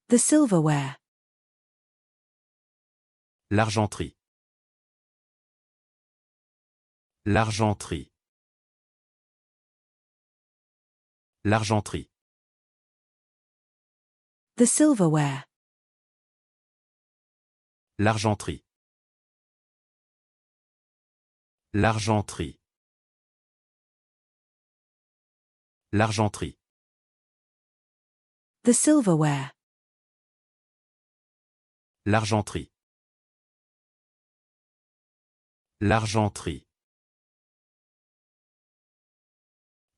The silverware. L'argenterie. L'argenterie. L'argenterie. The silverware. L'argenterie. L'argenterie. L'argenterie. The silverware. L'argenterie. L'argenterie.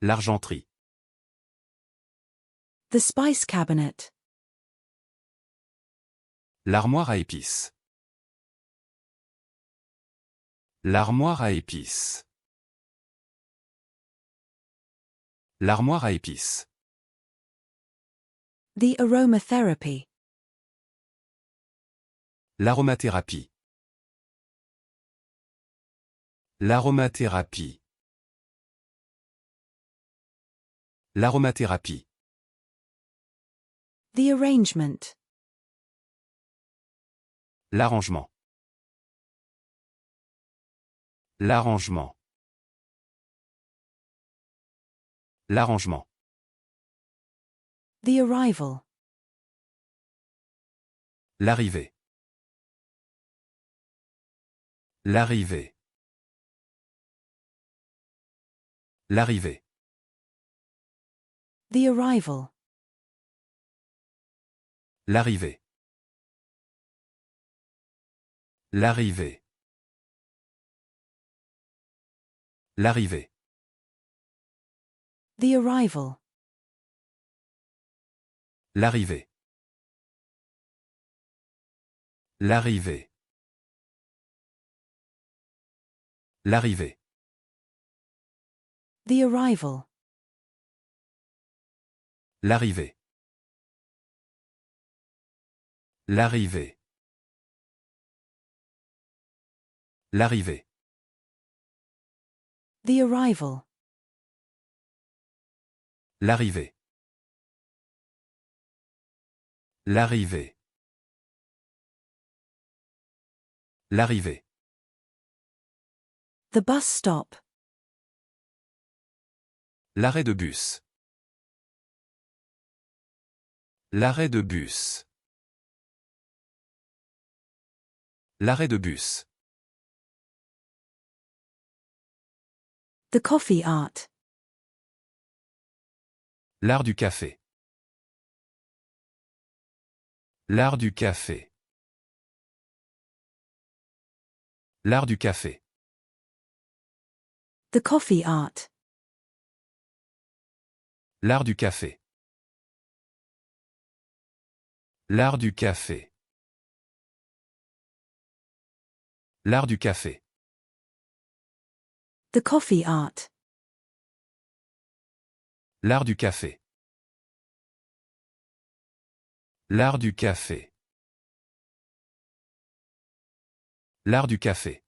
L'argenterie. The spice cabinet. L'armoire à épices. L'armoire à épices. L'armoire à épices. The aromatherapy. L'aromathérapie. L'aromathérapie. L'aromathérapie. The arrangement. L'arrangement. L'arrangement. L'arrangement. The arrival. L'arrivée. L'arrivée. L'arrivée. The arrival. L'arrivée. L'arrivée. L'arrivée. The arrival. L'arrivée. L'arrivée. L'arrivée. The arrival. L'arrivée. L'arrivée. L'arrivée. The arrival. L'arrivée. L'arrivée. L'arrivée. The bus stop. L'arrêt de bus. L'arrêt de bus. L'arrêt de bus. The coffee art. L'art du café. L'art du café. L'art du café. The coffee art. L'art du café. L'art du café. L'art du café. The coffee art. L'art du café. L'art du café. L'art du café.